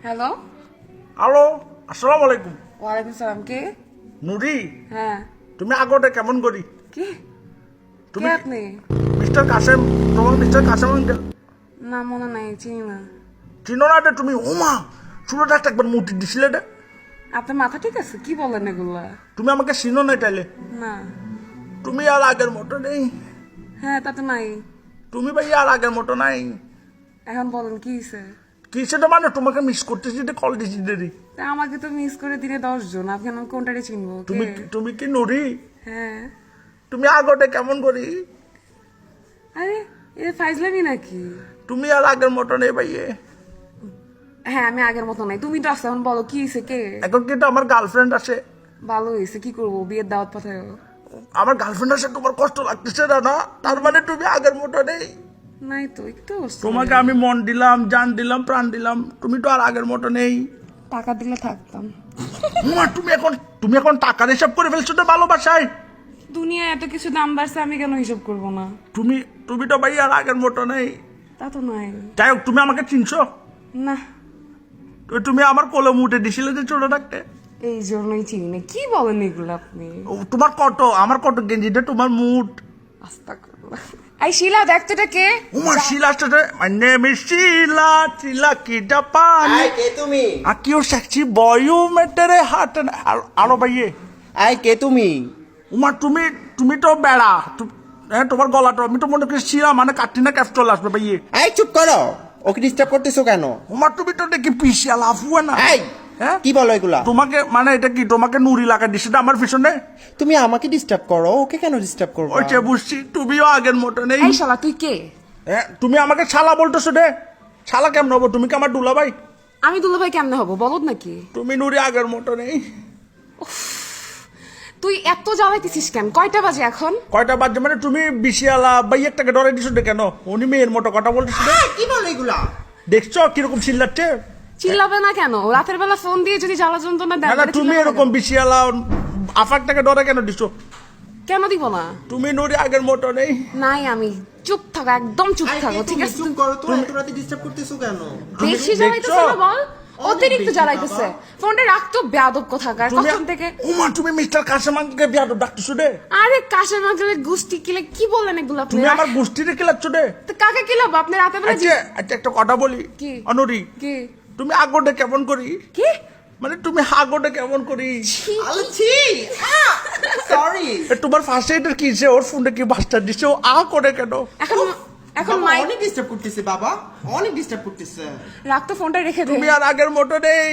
Hello. Hello, আসসালামু আলাইকুম। ওয়ালাইকুম সালাম। কে? নুরি, হ্যাঁ। তুমি আগোটা কেমন করি? কি? তুমি কে আপনি? মিস্টার কাসেম, তোমার মিস্টার কাসেম আঙ্কেল না, মনে নাই, চিনি না। চিনো না এটা তুমি? ওমা, শুরুটা একটা একবার মুটি দিছিলে এটা। আপনার মাথা ঠিক আছে? কি বলেন এগুলা? তুমি আমাকে চিনো না তাইলে? না। তুমি আর আগের মতো নেই। হ্যাঁ, তা তো নাই। তুমি ভাই আর আগের মতো নাই। এখন বলেন কি হয়েছে? কি সেটা মানে তোমাকে মিস করতেছি, এটা কল দিছি দেরি। তা আমাকে তো মিস করে দিনে 10 জন, আপনি আমার কোনটারে চিনবো? তুমি কে? তুমি কি নুরি? হ্যাঁ। তুমি আগোটা কেমন করি? আরে এ ফাইজলামি নাকি? তুমি আর আগের মতো নেই ভাইয়ে। হ্যাঁ, আমি আগের মতো নাই। তুমি তো আসতে, এখন বলো কি হয়েছে? কে? এখন কিন্তু আমার গার্লফ্রেন্ড আছে। ভালো হয়েছে, কি করবো? বিয়ের দাওয়াত পাঠায়। আমার গার্লফ্রেন্ড আছে, তোমার কষ্ট লাগতেছে না? না, তার মানে তুমি আগের মতো নেই। নাই তো, একটু অবস্থা তোমাকে নাই। আমি মন দিলাম, জান দিলাম, প্রাণ দিলাম, তুমি তো আর আগের মতো নেই। টাকা দিলে থাকতাম। মা, তুমি এখন টাকার হিসাব করে ফেলছো তো ভালোবাসায়। দুনিয়ায় এত কিছু দাম বাড়ছে, আমি কেন হিসাব করবো না? তুমি তো ভাই আর আগের মতো নেই। তা তো নাই। যাই হোক, তুমি আমাকে চিনছো? না, তুমি আমার কোলে মুটে দিছিলে যে ছোট থাকতে। এই জন্যই চিনি না। কি বলেন এগুলো আপনি? তোমার আমার কত গেঞ্জিটা তোমার মুট। আস্তাগফিরুল্লাহ। এই শিলা, দেখতো এটা কে? উমার শিলা, মাই নেম ইজ শিলা, শিলা কি জাপানি। আই কে তুমি? আকিও সেক্সি বয়ু মেটেরে হাট। আরো ভাইয়ে, আই কে তুমি? উমা তুমি তো বেড়া। হ্যাঁ, তোমার গলাটা আমি তো মনে করি শিলা মানে কাটিনা ক্যাপটল আসবে ভাইয়ে। আই চুপ করো, ওকে ডিস্টার্ব করতেছো কেন? উমা তুমি তো দেখি পিছিয়ে লাফুয়ে না। আই হ্যাঁ, কি বলো এগুলা? তোমাকে মানে এটা কি তোমাকে নুরি লাগা দিছে না আমার পিছনে? তুমি আমাকে ডিস্টার্ব করো, ওকে কেন ডিস্টার্ব করবো? ওই যে বুঝছি, তুমিও আগের মতো নেই। এই শালা, তুই কে? হ্যাঁ, তুমি আমাকে শালা বলতেছো রে? শালা কেমন হবো? তুমি কি আমার দুলা ভাই? আমি দুলাভাই কেমনে হবো? বলদ নাকি? তুমি নুরি আগের মতো নেই। তুই এত জ্বালাইতেছিস কেন? কয়টা বাজে এখন? কয়টা বাজে মানে তুমি বিশিয়ালা ভাইয়াটাকে ডরাই দিছো রে কেন? উনি মেয়ের মতো কথা বলতেছো রে। কি বলো এগুলা? দেখছো কিরকম চিল্লাচ্ছে? চিল্লাবে না কেন? রাতের বেলা ফোন দিয়ে যদি জ্বালা যন্ত্রণা দেয়, না, তাহলে তুমি চিল্লাবে না এরকম কেন? বিশিয়ালা আফাকটাকে ডরে কেন দিছো? কেন দিব না? তুমি নুরি আগের মতো নেই। নাই, আমি চুপ থাকো, একদম চুপ থাকো, ঠিক আছে? চুপ করো তো, এত রাতে ডিস্টার্ব করতেছো কেন? বেশি জ্বালাইতেছে দেখছো? না বল? অতিরিক্ত বেশি জ্বালাইতেছে। ফোনটা রাখতো, বেয়াদব কোথাকার। তুমি কখন থেকে? উমা, তুমি মিস্টার কাশেমাকে বিয়াদব ডাকতেছো রে। আরে কাশের মাগলের গুষ্টি কিলে কি বলেন এগুলো আপনি? তুমি আমার গোষ্ঠীতে খেলাচ্ছ রে। তো কাকে কিলাবো? আপনি রাতে বেলা আচ্ছা আচ্ছা, একটা কথা বলি। কি? অনুরি, কি? তুমি আগোটা কেমন করি? কি? মানে তুমি আগোটা কেমন করি? আলছি সরি। তোমার ফার্স্ট এইডের কি যে ওর ফোনে কি বাস্টার দিছে, ও আ করে কেন? এখন মাই অনেক ডিস্টার্ব করতেছে বাবা, অনেক ডিস্টার্ব করতেছে। রাখতো, ফোনটা রেখে দে। তুমি আর আগের মতো নেই।